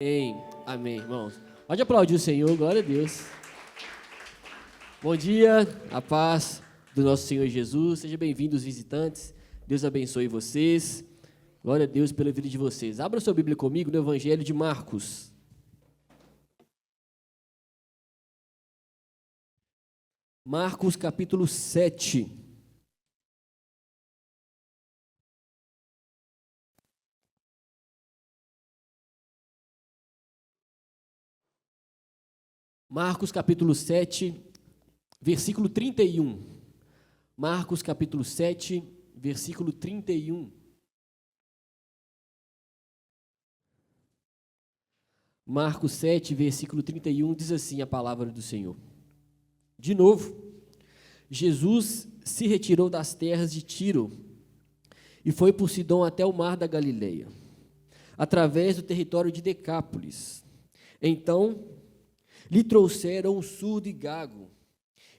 Amém, amém, irmãos. Pode aplaudir o Senhor, glória a Deus. Bom dia, a paz do nosso Senhor Jesus. Sejam bem-vindos, visitantes. Deus abençoe vocês. Glória a Deus pela vida de vocês. Abra sua Bíblia comigo no Evangelho de Marcos. Marcos, capítulo 7. Marcos, capítulo 7, versículo 31. Marcos, capítulo 7, versículo 31. Marcos 7, versículo 31, diz assim a palavra do Senhor. De novo, Jesus se retirou das terras de Tiro e foi por Sidom até o mar da Galileia, através do território de Decápolis. Então, lhe trouxeram um surdo e gago,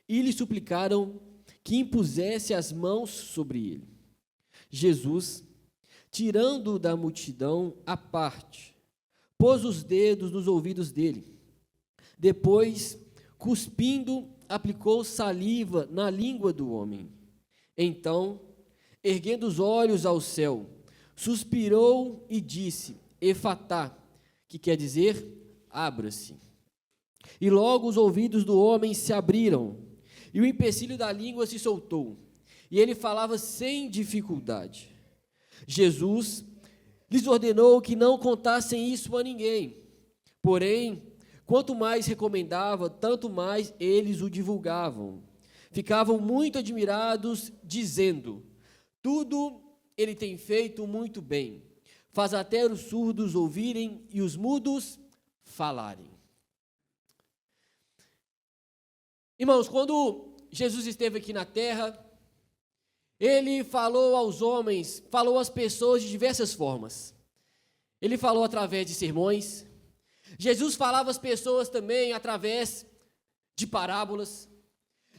e lhe suplicaram que impusesse as mãos sobre ele. Jesus, tirando-o da multidão à parte, pôs os dedos nos ouvidos dele. Depois, cuspindo, aplicou saliva na língua do homem. Então, erguendo os olhos ao céu, suspirou e disse, Efatá, que quer dizer, abra-se. E logo os ouvidos do homem se abriram, e o empecilho da língua se soltou, e ele falava sem dificuldade. Jesus lhes ordenou que não contassem isso a ninguém. Porém, quanto mais recomendava, tanto mais eles o divulgavam. Ficavam muito admirados, dizendo, tudo ele tem feito muito bem. Faz até os surdos ouvirem e os mudos falarem. Irmãos, quando Jesus esteve aqui na terra, ele falou aos homens, falou às pessoas de diversas formas. Ele falou através de sermões. Jesus falava às pessoas também através de parábolas.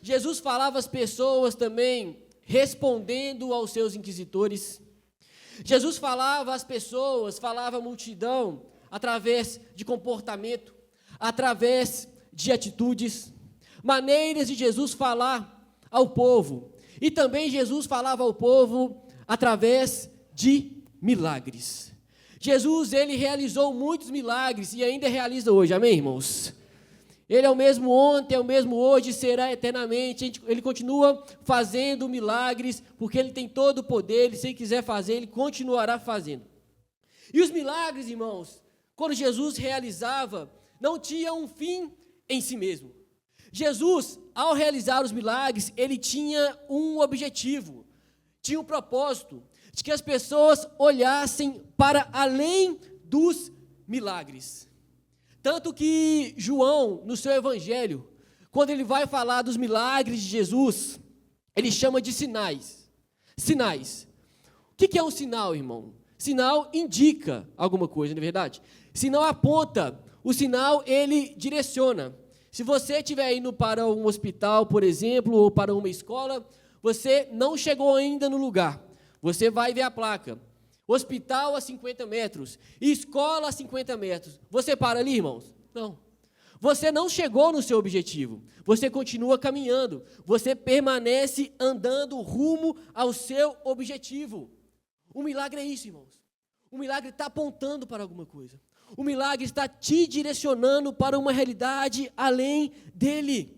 Jesus falava às pessoas também respondendo aos seus inquisitores. Jesus falava às pessoas, falava à multidão através de comportamento, através de atitudes. Maneiras de Jesus falar ao povo. E também Jesus falava ao povo através de milagres. Jesus, ele realizou muitos milagres e ainda realiza hoje, amém, irmãos? Ele é o mesmo ontem, é o mesmo hoje, será eternamente. Ele continua fazendo milagres, porque ele tem todo o poder, ele, se ele quiser fazer, ele continuará fazendo. E os milagres, irmãos, quando Jesus realizava, não tinha um fim em si mesmo. Jesus, ao realizar os milagres, ele tinha um objetivo, tinha um propósito, de que as pessoas olhassem para além dos milagres. Tanto que João, no seu evangelho, quando ele vai falar dos milagres de Jesus, ele chama de sinais. Sinais. O que é um sinal, irmão? Sinal indica alguma coisa, não é verdade? Sinal aponta, o sinal ele direciona. Se você estiver indo para um hospital, por exemplo, ou para uma escola, você não chegou ainda no lugar. Você vai ver a placa. Hospital a 50 metros, escola a 50 metros. Você para ali, irmãos? Não. Você não chegou no seu objetivo. Você continua caminhando. Você permanece andando rumo ao seu objetivo. O milagre é isso, irmãos. O milagre está apontando para alguma coisa. O milagre está te direcionando para uma realidade além dele.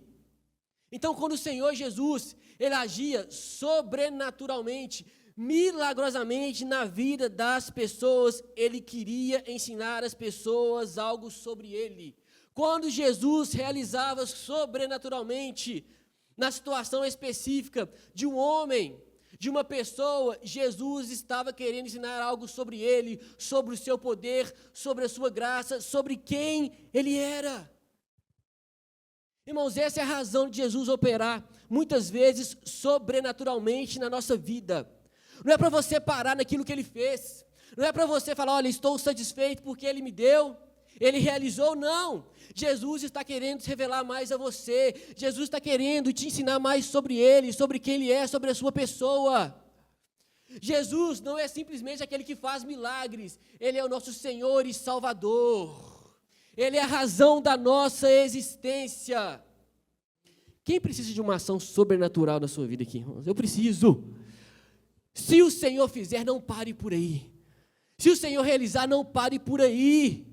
Então, quando o Senhor Jesus, ele agia sobrenaturalmente, milagrosamente na vida das pessoas, ele queria ensinar as pessoas algo sobre ele. Quando Jesus realizava sobrenaturalmente, na situação específica de um homem, de uma pessoa, Jesus estava querendo ensinar algo sobre ele, sobre o seu poder, sobre a sua graça, sobre quem ele era. Irmãos, essa é a razão de Jesus operar, muitas vezes, sobrenaturalmente na nossa vida. Não é para você parar naquilo que ele fez, não é para você falar, olha, estou satisfeito porque ele me deu, ele realizou, não. Jesus está querendo se revelar mais a você. Jesus está querendo te ensinar mais sobre ele, sobre quem ele é, sobre a sua pessoa. Jesus não é simplesmente aquele que faz milagres, Ele é o nosso Senhor e Salvador. Ele é a razão da nossa existência. Quem precisa de uma ação sobrenatural na sua vida aqui, irmãos? Eu preciso. Se o Senhor fizer, não pare por aí. Se o Senhor realizar, não pare por aí.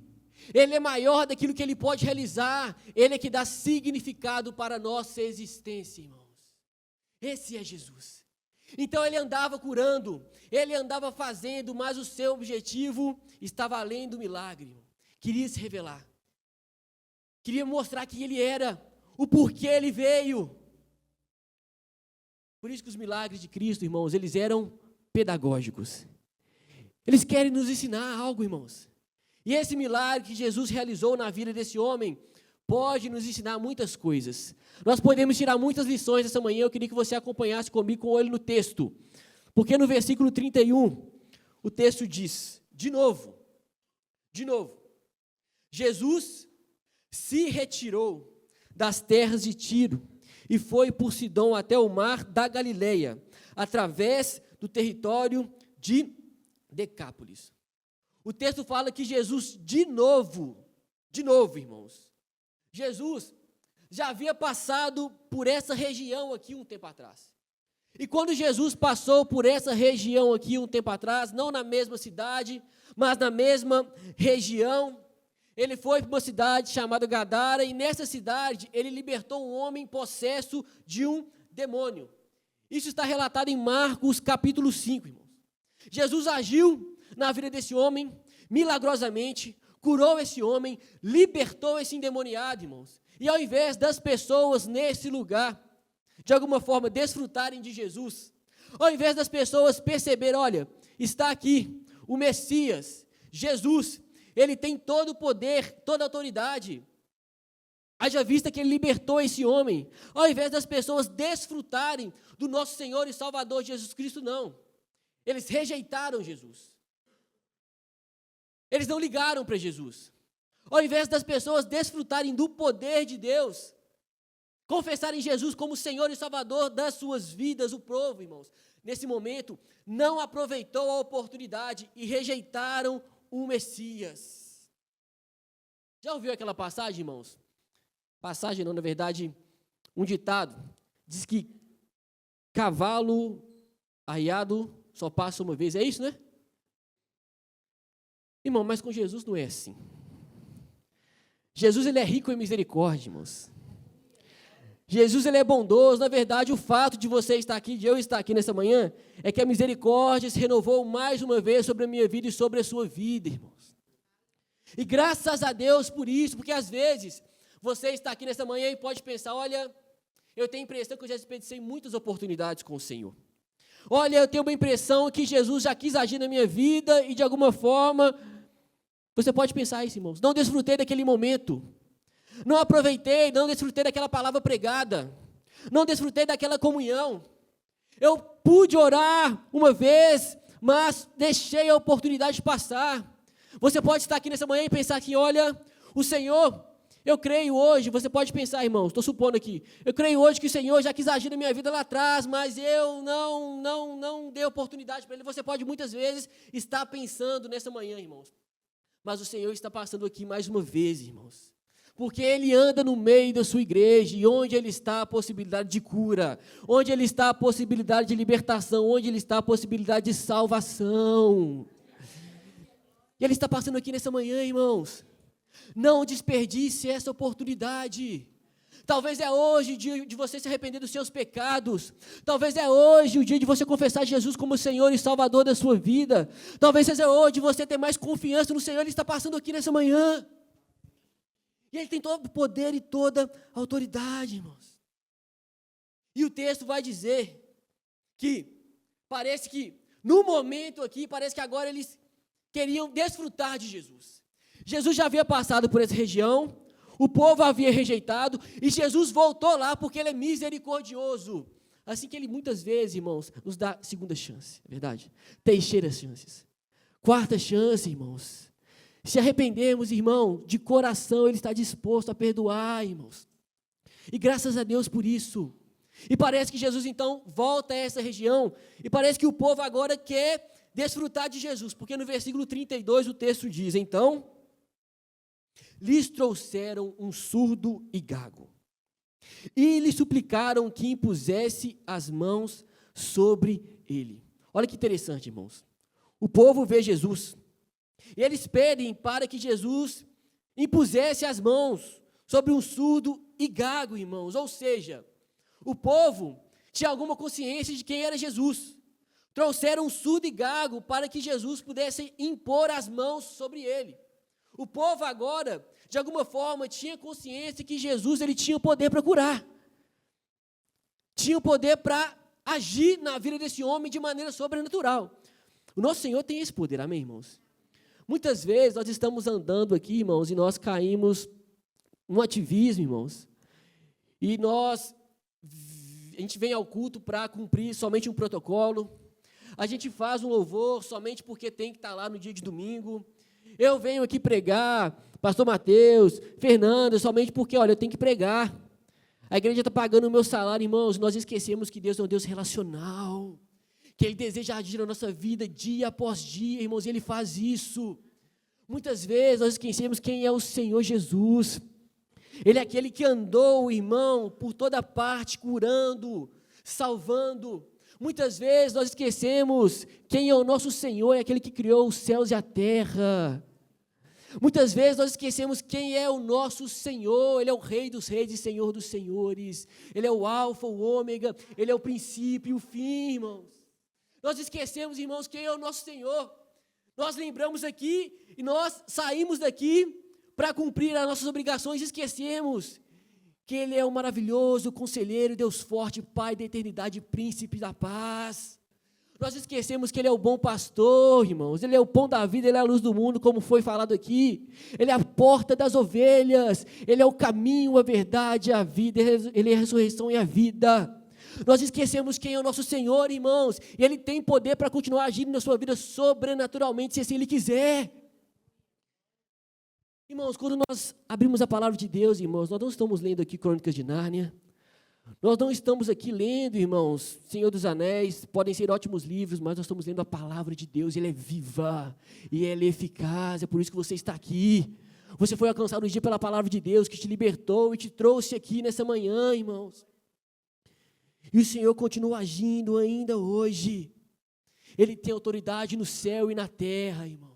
Ele é maior daquilo que Ele pode realizar. Ele é que dá significado para a nossa existência, irmãos. Esse é Jesus. Então Ele andava curando, Ele andava fazendo, mas o seu objetivo estava além do milagre, irmão. Queria se revelar. Queria mostrar quem Ele era, o porquê Ele veio. Por isso que os milagres de Cristo, irmãos, eles eram pedagógicos. Eles querem nos ensinar algo, irmãos. E esse milagre que Jesus realizou na vida desse homem pode nos ensinar muitas coisas. Nós podemos tirar muitas lições essa manhã. Eu queria que você acompanhasse comigo com o olho no texto. Porque no versículo 31, o texto diz, de novo, Jesus se retirou das terras de Tiro e foi por Sidom até o mar da Galileia, através do território de Decápolis. O texto fala que Jesus, de novo, irmãos, Jesus já havia passado por essa região aqui um tempo atrás. E quando Jesus passou por essa região aqui um tempo atrás, não na mesma cidade, mas na mesma região, ele foi para uma cidade chamada Gadara, e nessa cidade ele libertou um homem possesso de um demônio. Isso está relatado em Marcos capítulo 5, irmãos. Jesus agiu na vida desse homem, milagrosamente, curou esse homem, libertou esse endemoniado, irmãos. E ao invés das pessoas nesse lugar, de alguma forma, desfrutarem de Jesus, ao invés das pessoas perceberem, olha, está aqui o Messias, Jesus, ele tem todo o poder, toda a autoridade. Haja vista que ele libertou esse homem. Ao invés das pessoas desfrutarem do nosso Senhor e Salvador Jesus Cristo, não. Eles rejeitaram Jesus. Eles não ligaram para Jesus. Ao invés das pessoas desfrutarem do poder de Deus, confessarem Jesus como Senhor e Salvador das suas vidas, o povo, irmãos, nesse momento, não aproveitou a oportunidade e rejeitaram o Messias. Já ouviu aquela passagem, irmãos? Passagem não, na verdade, um ditado. Diz que cavalo arriado só passa uma vez. É isso, né? Irmão, mas com Jesus não é assim. Jesus, ele é rico em misericórdia, irmãos. Jesus, ele é bondoso. Na verdade, o fato de você estar aqui, de eu estar aqui nessa manhã, é que a misericórdia se renovou mais uma vez sobre a minha vida e sobre a sua vida, irmãos. E graças a Deus por isso, porque às vezes você está aqui nessa manhã e pode pensar, olha, eu tenho a impressão que eu já desperdicei muitas oportunidades com o Senhor. Olha, eu tenho uma impressão que Jesus já quis agir na minha vida e de alguma forma, você pode pensar isso, irmãos, não desfrutei daquele momento, não aproveitei, não desfrutei daquela palavra pregada, não desfrutei daquela comunhão. Eu pude orar uma vez, mas deixei a oportunidade passar. Você pode estar aqui nessa manhã e pensar que, olha, o Senhor, eu creio hoje, você pode pensar, irmãos, estou supondo aqui, eu creio hoje que o Senhor já quis agir na minha vida lá atrás, mas eu não dei oportunidade para Ele. Você pode muitas vezes estar pensando nessa manhã, irmãos, mas o Senhor está passando aqui mais uma vez, irmãos, porque Ele anda no meio da sua igreja, e onde Ele está a possibilidade de cura, onde Ele está a possibilidade de libertação, onde Ele está a possibilidade de salvação. E Ele está passando aqui nessa manhã, irmãos. Não desperdice essa oportunidade. Talvez é hoje o dia de você se arrepender dos seus pecados. Talvez é hoje o dia de você confessar Jesus como Senhor e Salvador da sua vida. Talvez seja hoje de você ter mais confiança no Senhor. Ele está passando aqui nessa manhã. E Ele tem todo o poder e toda a autoridade, irmãos. E o texto vai dizer que parece que no momento aqui, parece que agora eles queriam desfrutar de Jesus. Jesus já havia passado por essa região, o povo havia rejeitado, e Jesus voltou lá porque Ele é misericordioso. Assim que Ele muitas vezes, irmãos, nos dá segunda chance, é verdade? Terceiras chances. Quarta chance, irmãos. Se arrependemos, irmão, de coração, Ele está disposto a perdoar, irmãos. E graças a Deus por isso. E parece que Jesus, então, volta a essa região, e parece que o povo agora quer desfrutar de Jesus, porque no versículo 32 o texto diz, então, lhes trouxeram um surdo e gago, e lhe suplicaram que impusesse as mãos sobre ele. Olha que interessante, irmãos. O povo vê Jesus, e eles pedem para que Jesus impusesse as mãos sobre um surdo e gago, irmãos. Ou seja, o povo tinha alguma consciência de quem era Jesus. Trouxeram um surdo e gago para que Jesus pudesse impor as mãos sobre ele. O povo agora, de alguma forma, tinha consciência que Jesus ele tinha o poder para curar. Tinha o poder para agir na vida desse homem de maneira sobrenatural. O nosso Senhor tem esse poder, amém, irmãos? Muitas vezes nós estamos andando aqui, irmãos, e nós caímos no ativismo, irmãos. E a gente vem ao culto para cumprir somente um protocolo. A gente faz um louvor somente porque tem que estar lá no dia de domingo. Eu venho aqui pregar, pastor Mateus, Fernanda, somente porque, olha, eu tenho que pregar. A igreja está pagando o meu salário, irmãos. Nós esquecemos que Deus é um Deus relacional, que Ele deseja agir na nossa vida dia após dia, irmãos, e Ele faz isso. Muitas vezes nós esquecemos quem é o Senhor Jesus. Ele é aquele que andou, irmão, por toda parte, curando, salvando. Muitas vezes nós esquecemos quem é o nosso Senhor, é aquele que criou os céus e a terra. Muitas vezes nós esquecemos quem é o nosso Senhor. Ele é o Rei dos reis e Senhor dos senhores. Ele é o Alfa, o Ômega, Ele é o princípio e o fim, irmãos. Nós esquecemos, irmãos, quem é o nosso Senhor. Nós lembramos aqui e nós saímos daqui para cumprir as nossas obrigações e esquecemos que Ele é o maravilhoso conselheiro, Deus forte, Pai da eternidade, príncipe da paz. Nós esquecemos que Ele é o bom pastor, irmãos. Ele é o pão da vida, Ele é a luz do mundo, como foi falado aqui. Ele é a porta das ovelhas. Ele é o caminho, a verdade, a vida. Ele é a ressurreição e a vida. Nós esquecemos quem é o nosso Senhor, irmãos. E Ele tem poder para continuar agindo na sua vida sobrenaturalmente, se assim Ele quiser. Irmãos, quando nós abrimos a palavra de Deus, irmãos, nós não estamos lendo aqui Crônicas de Nárnia. Nós não estamos aqui lendo, irmãos, Senhor dos Anéis, podem ser ótimos livros, mas nós estamos lendo a palavra de Deus, Ele é viva e Ele é eficaz, é por isso que você está aqui. Você foi alcançado hoje pela palavra de Deus, que te libertou e te trouxe aqui nessa manhã, irmãos. E o Senhor continua agindo ainda hoje. Ele tem autoridade no céu e na terra, irmão.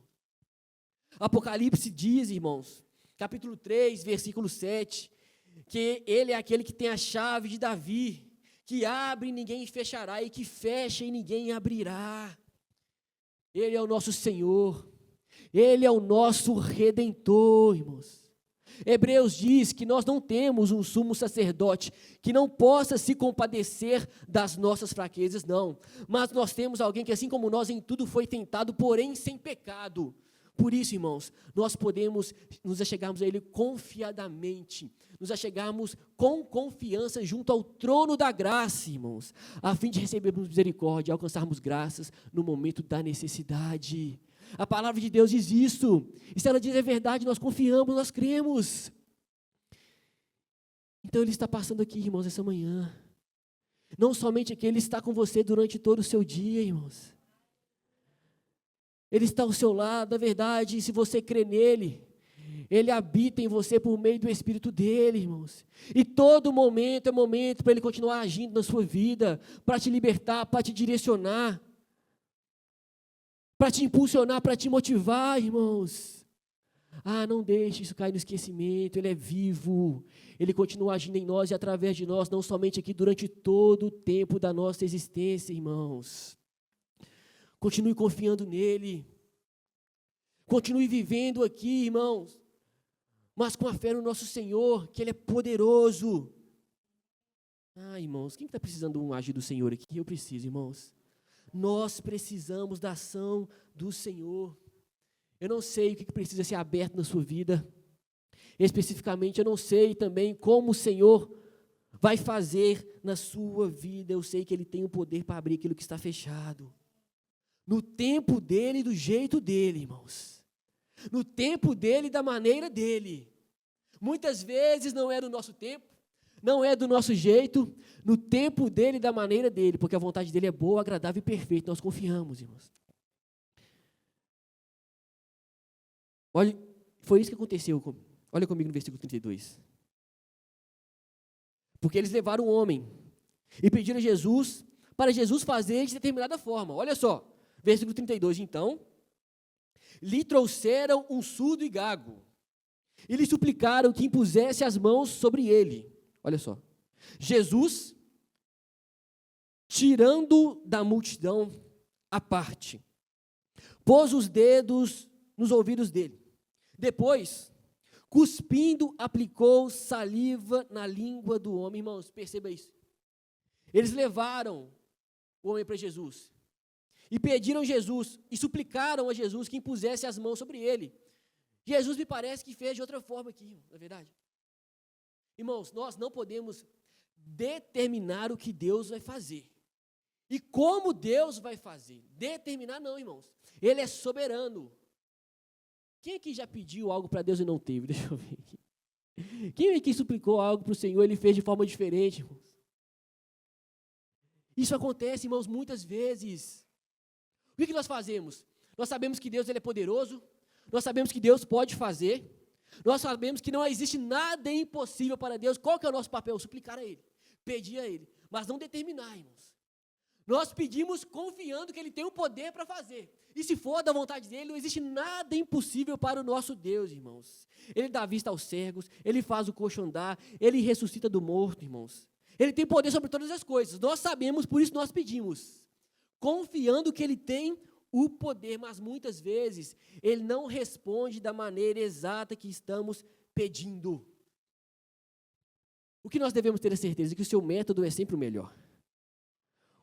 Apocalipse diz, irmãos, capítulo 3, versículo 7, que Ele é aquele que tem a chave de Davi, que abre e ninguém fechará, e que fecha e ninguém abrirá. Ele é o nosso Senhor, Ele é o nosso Redentor, irmãos. Hebreus diz que nós não temos um sumo sacerdote que não possa se compadecer das nossas fraquezas, não. Mas nós temos alguém que, assim como nós, em tudo foi tentado, porém sem pecado. Por isso, irmãos, nós podemos nos achegarmos a Ele confiadamente, nos achegarmos com confiança junto ao trono da graça, irmãos, a fim de recebermos misericórdia e alcançarmos graças no momento da necessidade. A palavra de Deus diz isso, e se ela diz a verdade, nós confiamos, nós cremos. Então Ele está passando aqui, irmãos, essa manhã. Não somente aqui, Ele está com você durante todo o seu dia, irmãos. Ele está ao seu lado, na verdade, se você crê nele, Ele habita em você por meio do Espírito dele, irmãos. E todo momento é momento para Ele continuar agindo na sua vida, para te libertar, para te direcionar, para te impulsionar, para te motivar, irmãos. Não deixe isso cair no esquecimento, Ele é vivo, Ele continua agindo em nós e através de nós, não somente aqui, durante todo o tempo da nossa existência, irmãos. Continue confiando nele. Continue vivendo aqui, irmãos. Mas com a fé no nosso Senhor, que Ele é poderoso. Irmãos, quem está precisando de um agir do Senhor aqui? Eu preciso, irmãos. Nós precisamos da ação do Senhor. Eu não sei o que precisa ser aberto na sua vida. Especificamente, eu não sei também como o Senhor vai fazer na sua vida. Eu sei que Ele tem o poder para abrir aquilo que está fechado. No tempo dele, do jeito dele, irmãos. No tempo dele, da maneira dele. Muitas vezes não é do nosso tempo, não é do nosso jeito, no tempo dele, da maneira dele, porque a vontade dele é boa, agradável e perfeita. Nós confiamos, irmãos. Olha, Foi isso que aconteceu. Olha comigo no versículo 32. Porque eles levaram o homem e pediram a Jesus, para Jesus fazer de determinada forma. Olha só, versículo 32. Então, lhe trouxeram um surdo e gago, e lhe suplicaram que impusesse as mãos sobre ele. Olha só. Jesus, tirando da multidão à parte, pôs os dedos nos ouvidos dele. Depois, cuspindo, aplicou saliva na língua do homem. Irmãos, perceba isso. Eles levaram o homem para Jesus e pediram a Jesus, e suplicaram a Jesus que impusesse as mãos sobre ele. Jesus me parece que fez de outra forma aqui, na verdade. Irmãos, nós não podemos determinar o que Deus vai fazer. E como Deus vai fazer. Determinar não, irmãos. Ele é soberano. Quem aqui já pediu algo para Deus e não teve? Deixa eu ver aqui. Quem aqui suplicou algo para o Senhor e ele fez de forma diferente, irmãos? Isso acontece, irmãos, muitas vezes. O que nós fazemos? Nós sabemos que Deus ele é poderoso, nós sabemos que Deus pode fazer, nós sabemos que não existe nada impossível para Deus. Qual que é o nosso papel? Suplicar a Ele, pedir a Ele, mas não determinar, irmãos. Nós pedimos confiando que Ele tem o poder para fazer. E se for da vontade dEle, não existe nada impossível para o nosso Deus, irmãos. Ele dá vista aos cegos, Ele faz o coxo andar, Ele ressuscita do morto, irmãos. Ele tem poder sobre todas as coisas. Nós sabemos, por isso nós pedimos. Confiando que Ele tem o poder, mas muitas vezes Ele não responde da maneira exata que estamos pedindo. O que nós devemos ter a certeza é que o seu método é sempre o melhor.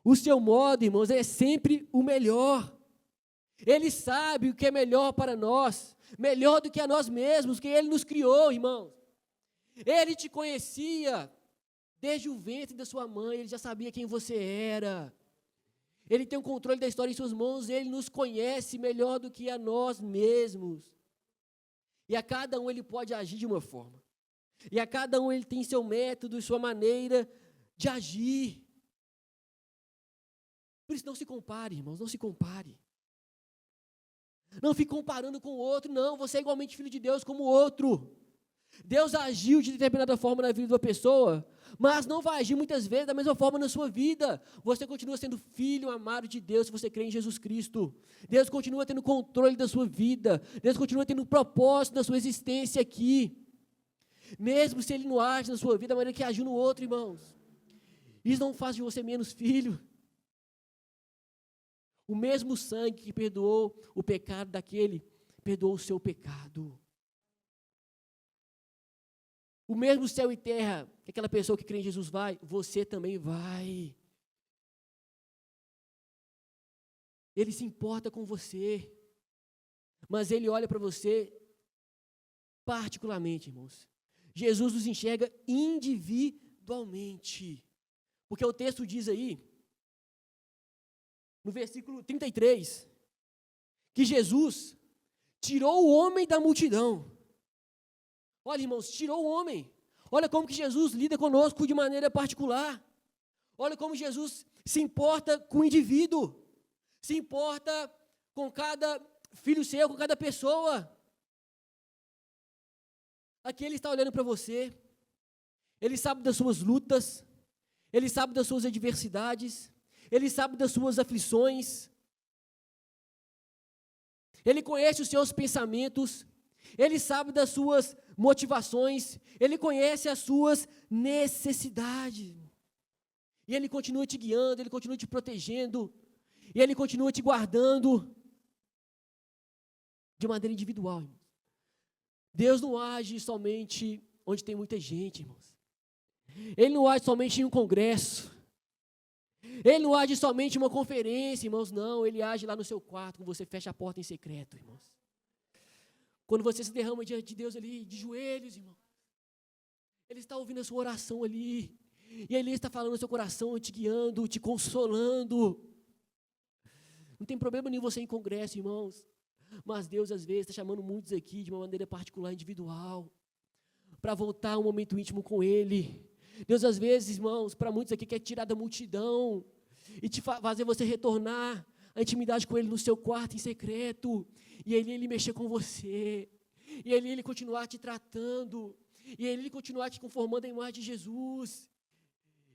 O seu modo, irmãos, é sempre o melhor. Ele sabe o que é melhor para nós, melhor do que a nós mesmos, que Ele nos criou, irmãos. Ele te conhecia desde o ventre da sua mãe, Ele já sabia quem você era. Ele tem o controle da história em suas mãos, Ele nos conhece melhor do que a nós mesmos. E a cada um Ele pode agir de uma forma. E a cada um Ele tem seu método, sua maneira de agir. Por isso não se compare, irmãos, não se compare. Não fique comparando com o outro, não, você é igualmente filho de Deus como o outro. Deus agiu de determinada forma na vida de uma pessoa, mas não vai agir muitas vezes da mesma forma na sua vida. Você continua sendo filho amado de Deus se você crê em Jesus Cristo. Deus continua tendo controle da sua vida. Deus continua tendo propósito na sua existência aqui. Mesmo se Ele não age na sua vida da maneira que agiu no outro, irmãos. Isso não faz de você menos filho. O mesmo sangue que perdoou o pecado daquele, perdoou o seu pecado. O mesmo céu e terra que aquela pessoa que crê em Jesus vai, você também vai. Ele se importa com você, mas Ele olha para você particularmente, irmãos. Jesus nos enxerga individualmente, porque o texto diz aí, no versículo 33, que Jesus tirou o homem da multidão. Olha, irmãos, tirou o homem. Olha como que Jesus lida conosco de maneira particular. Olha como Jesus se importa com o indivíduo. Se importa com cada filho seu, com cada pessoa. Aqui Ele está olhando para você. Ele sabe das suas lutas. Ele sabe das suas adversidades. Ele sabe das suas aflições. Ele conhece os seus pensamentos. Ele sabe das suas motivações. Ele conhece as suas necessidades. E Ele continua te guiando, Ele continua te protegendo. E Ele continua te guardando de maneira individual, irmãos. Deus não age somente onde tem muita gente, irmãos. Ele não age somente em um congresso. Ele não age somente em uma conferência, irmãos, não. Ele age lá no seu quarto, quando você fecha a porta em secreto, irmãos. Quando você se derrama diante de Deus ali, de joelhos, irmão. Ele está ouvindo a sua oração ali. E Ele está falando no seu coração, te guiando, te consolando. Não tem problema nenhum você ir em congresso, irmãos. Mas Deus, às vezes, está chamando muitos aqui de uma maneira particular, individual, para voltar a um momento íntimo com Ele. Deus, às vezes, irmãos, para muitos aqui, quer tirar da multidão e te fazer você retornar a intimidade com Ele no seu quarto em secreto. E Ele mexer com você. E ele continuar te tratando, e ele continuar te conformando à imagem de Jesus,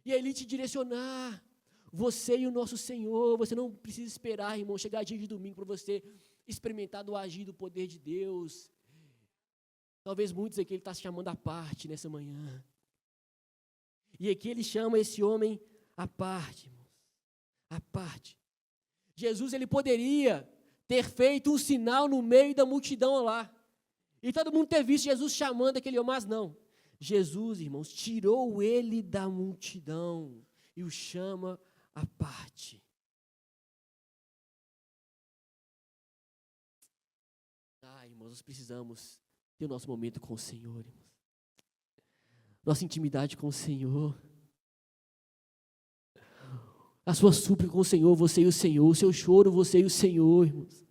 e ele te direcionar. Você e o nosso Senhor, você não precisa esperar, irmão, chegar dia de domingo para você experimentar do agir do poder de Deus. Talvez muitos aqui, ele está se chamando à parte nessa manhã. E aqui ele chama esse homem à parte, irmãos, à parte. Jesus, ele poderia ter feito um sinal no meio da multidão lá. E todo mundo ter visto Jesus chamando aquele homem, mas não. Jesus, irmãos, tirou ele da multidão e o chama à parte. Irmãos, nós precisamos ter o nosso momento com o Senhor, irmãos. Nossa intimidade com o Senhor. A sua súplica com o Senhor, você e o Senhor. O seu choro, você e o Senhor, irmãos.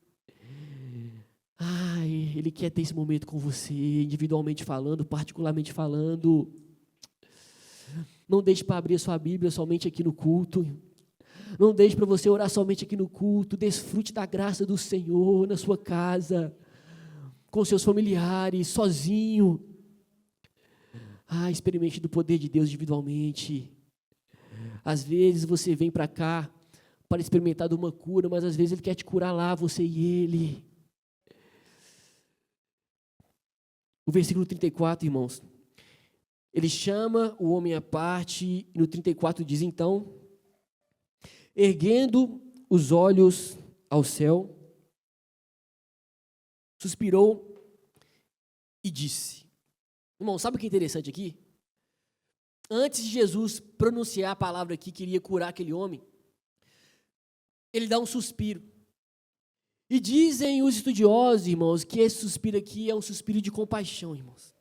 Ele quer ter esse momento com você, individualmente falando, particularmente falando. Não deixe para abrir a sua Bíblia somente aqui no culto. Não deixe para você orar somente aqui no culto. Desfrute da graça do Senhor na sua casa, com seus familiares, sozinho. Experimente do poder de Deus individualmente. Às vezes você vem para cá para experimentar de uma cura, mas às vezes Ele quer te curar lá, você e Ele. O versículo 34, irmãos, ele chama o homem à parte, e no 34 diz, então, erguendo os olhos ao céu, suspirou e disse. Irmão, sabe o que é interessante aqui? Antes de Jesus pronunciar a palavra aqui, que iria curar aquele homem, ele dá um suspiro. E dizem os estudiosos, irmãos, que esse suspiro aqui é um suspiro de compaixão, irmãos.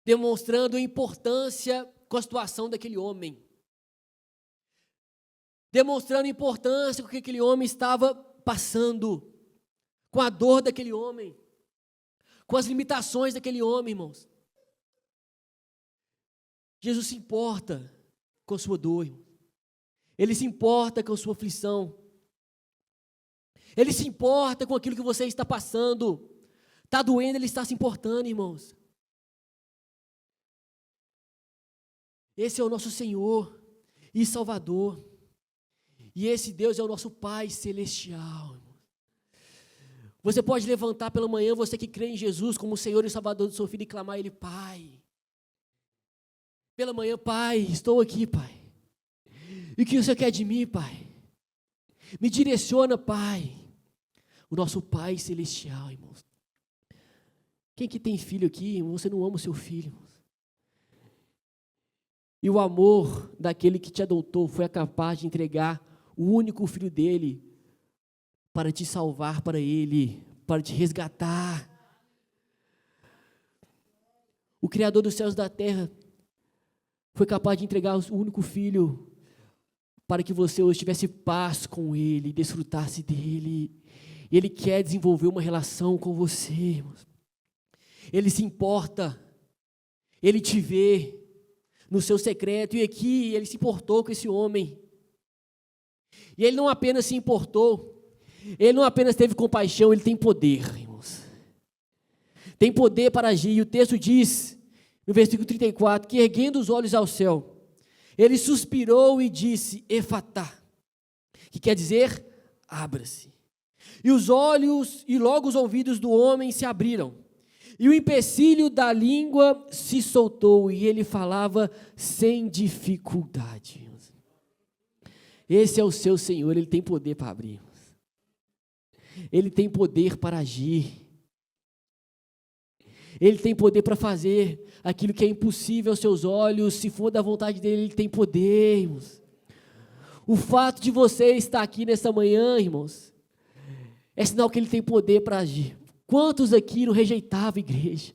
Demonstrando a importância com a situação daquele homem. Demonstrando a importância com que aquele homem estava passando. Com a dor daquele homem. Com as limitações daquele homem, irmãos. Jesus se importa com a sua dor, irmão. Ele se importa com a sua aflição. Ele se importa com aquilo que você está passando. Está doendo, Ele está se importando, irmãos. Esse é o nosso Senhor e Salvador. E esse Deus é o nosso Pai celestial, irmãos. Você pode levantar pela manhã, você que crê em Jesus como o Senhor e Salvador do seu filho, e clamar a Ele, Pai. Pela manhã, Pai, estou aqui, Pai. E o que o Senhor quer de mim, Pai? Me direciona, Pai. O nosso Pai celestial, irmãos. Quem que tem filho aqui, você não ama o seu filho, irmãos. E o amor daquele que te adotou foi capaz de entregar o único filho dele para te salvar para ele, para te resgatar. O Criador dos céus e da terra foi capaz de entregar o único filho para que você hoje tivesse paz com ele, desfrutasse dele. Ele quer desenvolver uma relação com você, irmãos. Ele se importa, Ele te vê no seu secreto, e aqui Ele se importou com esse homem. E Ele não apenas se importou, Ele não apenas teve compaixão, Ele tem poder, irmãos. Tem poder para agir, e o texto diz, no versículo 34, que erguendo os olhos ao céu, Ele suspirou e disse, Efatá, que quer dizer, abra-se. E os olhos e logo os ouvidos do homem se abriram, e o empecilho da língua se soltou, e ele falava sem dificuldade. Esse é o seu Senhor, Ele tem poder para abrir. Ele tem poder para agir. Ele tem poder para fazer aquilo que é impossível aos seus olhos. Se for da vontade dEle, Ele tem poder, irmãos. O fato de você estar aqui nessa manhã, irmãos, é sinal que Ele tem poder para agir. Quantos aqui não rejeitavam a igreja?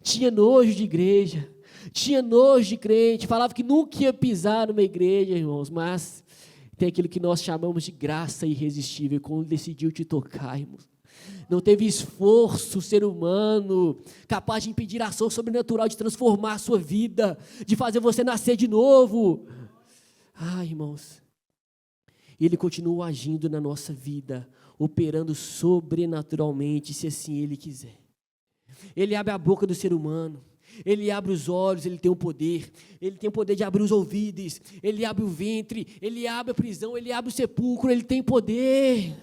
Tinha nojo de igreja, tinha nojo de crente, falava que nunca ia pisar numa igreja, irmãos, mas tem aquilo que nós chamamos de graça irresistível, quando decidiu te tocar, irmãos. Não teve esforço ser humano capaz de impedir a ação sobrenatural de transformar a sua vida, de fazer você nascer de novo. Irmãos, Ele continua agindo na nossa vida, operando sobrenaturalmente, se assim Ele quiser. Ele abre a boca do ser humano, Ele abre os olhos, Ele tem o poder de abrir os ouvidos, Ele abre o ventre, Ele abre a prisão, Ele abre o sepulcro, Ele tem poder.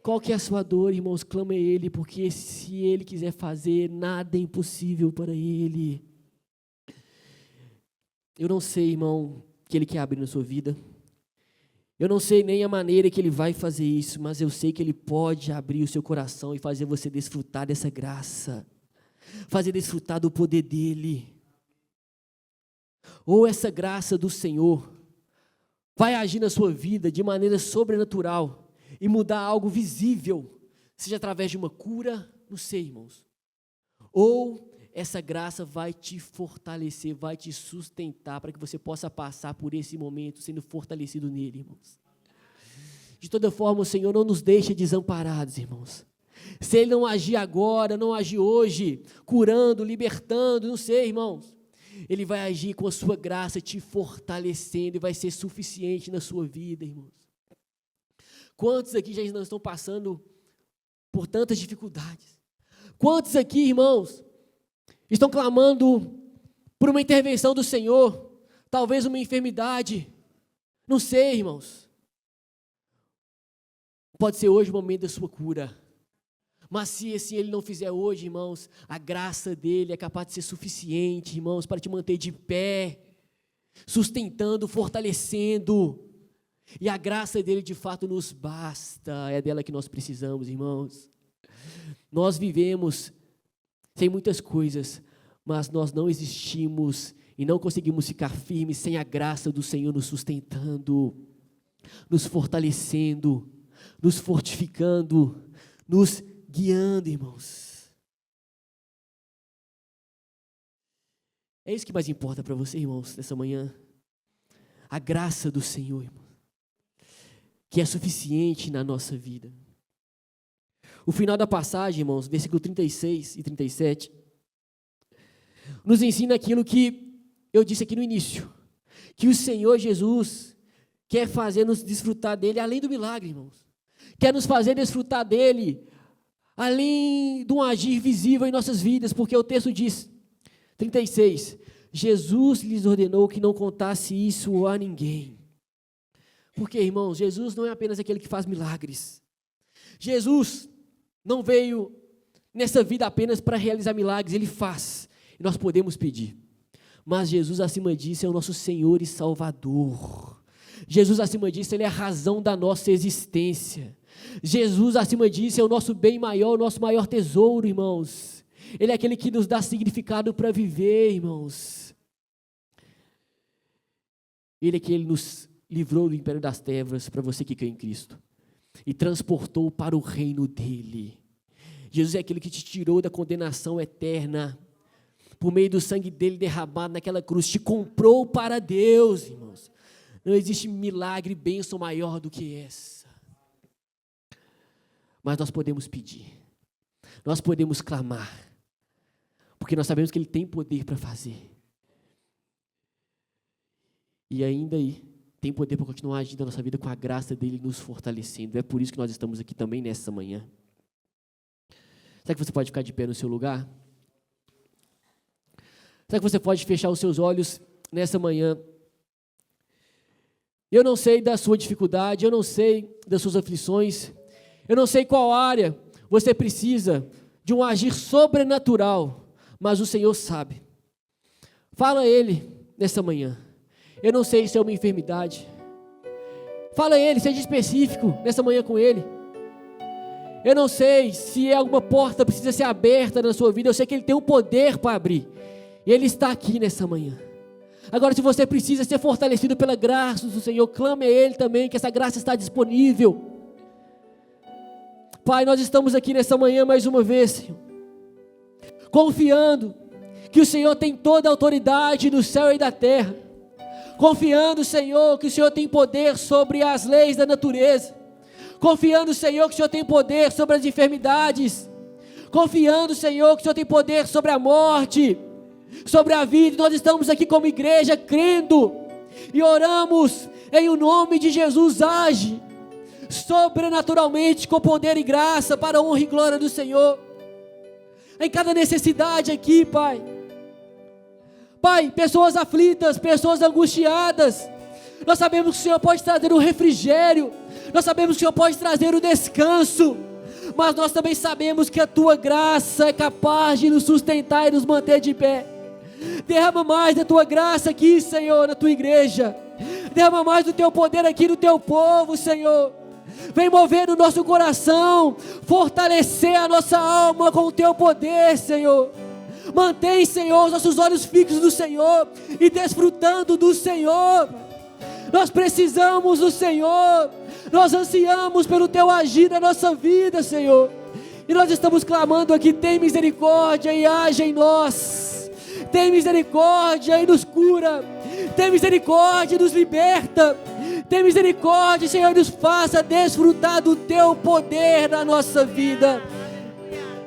Qual que é a sua dor, irmãos? Clama a Ele, porque se Ele quiser fazer, nada é impossível para Ele. Eu não sei, irmão, que Ele quer abrir na sua vida. Eu não sei nem a maneira que Ele vai fazer isso, mas eu sei que Ele pode abrir o seu coração e fazer você desfrutar dessa graça, fazer desfrutar do poder dEle. Ou essa graça do Senhor vai agir na sua vida de maneira sobrenatural e mudar algo visível, seja através de uma cura, não sei, irmãos. Ou essa graça vai te fortalecer, vai te sustentar para que você possa passar por esse momento sendo fortalecido nele, irmãos. De toda forma, o Senhor não nos deixa desamparados, irmãos. Se Ele não agir agora, não agir hoje, curando, libertando, não sei, irmãos, Ele vai agir com a sua graça, te fortalecendo e vai ser suficiente na sua vida, irmãos. Quantos aqui já não estão passando por tantas dificuldades? Quantos aqui, irmãos, estão clamando por uma intervenção do Senhor, talvez uma enfermidade, não sei, irmãos. Pode ser hoje o momento da sua cura, mas se assim Ele não fizer hoje, irmãos, a graça dEle é capaz de ser suficiente, irmãos, para te manter de pé, sustentando, fortalecendo, e a graça dEle de fato nos basta, é dela que nós precisamos, irmãos. Nós vivemos sem muitas coisas, mas nós não existimos e não conseguimos ficar firmes sem a graça do Senhor nos sustentando, nos fortalecendo, nos fortificando, nos guiando, irmãos. É isso que mais importa para você, irmãos, nessa manhã. A graça do Senhor, irmão, que é suficiente na nossa vida. O final da passagem, irmãos, versículo 36 e 37, nos ensina aquilo que eu disse aqui no início, que o Senhor Jesus quer fazer-nos desfrutar dEle além do milagre, irmãos. Quer nos fazer desfrutar dEle além de um agir visível em nossas vidas, porque o texto diz, 36, Jesus lhes ordenou que não contasse isso a ninguém. Porque, irmãos, Jesus não é apenas aquele que faz milagres. Jesus não veio nessa vida apenas para realizar milagres, Ele faz, e nós podemos pedir. Mas Jesus, acima disso, é o nosso Senhor e Salvador. Jesus, acima disso, Ele é a razão da nossa existência. Jesus, acima disso, é o nosso bem maior, o nosso maior tesouro, irmãos. Ele é aquele que nos dá significado para viver, irmãos. Ele é que Ele nos livrou do império das trevas, para você que crê em Cristo, e transportou para o reino dEle. Jesus é aquele que te tirou da condenação eterna, por meio do sangue dEle derramado naquela cruz, te comprou para Deus, irmãos. Não existe milagre e bênção maior do que essa. Mas nós podemos pedir, nós podemos clamar, porque nós sabemos que Ele tem poder para fazer. E ainda aí, tem poder para continuar agindo na nossa vida com a graça dEle nos fortalecendo. É por isso que nós estamos aqui também nessa manhã. Será que você pode ficar de pé no seu lugar? Será que você pode fechar os seus olhos nessa manhã? Eu não sei da sua dificuldade, eu não sei das suas aflições, eu não sei qual área você precisa de um agir sobrenatural, mas o Senhor sabe. Fala a Ele nessa manhã. Eu não sei se é uma enfermidade. Fala a Ele, seja específico nessa manhã com Ele. Eu não sei se alguma porta precisa ser aberta na sua vida. Eu sei que Ele tem o poder para abrir. E Ele está aqui nessa manhã. Agora, se você precisa ser fortalecido pela graça do Senhor, clame a Ele também, que essa graça está disponível. Pai, nós estamos aqui nessa manhã mais uma vez, Senhor, confiando que o Senhor tem toda a autoridade do céu e da terra. Confiando, Senhor, que o Senhor tem poder sobre as leis da natureza. Confiando, Senhor, que o Senhor tem poder sobre as enfermidades. Confiando, Senhor, que o Senhor tem poder sobre a morte, sobre a vida. Nós estamos aqui como igreja crendo e oramos em o nome de Jesus. Age sobrenaturalmente, com poder e graça, para a honra e glória do Senhor. Em cada necessidade aqui, Pai. Pai, pessoas aflitas, pessoas angustiadas, nós sabemos que o Senhor pode trazer o refrigério, nós sabemos que o Senhor pode trazer o descanso, mas nós também sabemos que a Tua graça é capaz de nos sustentar e nos manter de pé. Derrama mais da Tua graça aqui, Senhor, na Tua igreja. Derrama mais do Teu poder aqui no Teu povo, Senhor. Vem mover no nosso coração, fortalecer a nossa alma com o Teu poder, Senhor. Mantém, Senhor, os nossos olhos fixos no Senhor e desfrutando do Senhor. Nós precisamos do Senhor, nós ansiamos pelo Teu agir na nossa vida, Senhor. E nós estamos clamando aqui: tem misericórdia e age em nós. Tem misericórdia e nos cura. Tem misericórdia e nos liberta. Tem misericórdia, Senhor, e nos faça desfrutar do Teu poder na nossa vida.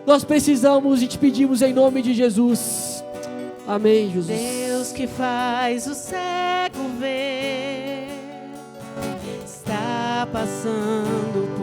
Nós precisamos e te pedimos em nome de Jesus. Amém, Jesus. Deus que faz o cego ver, está passando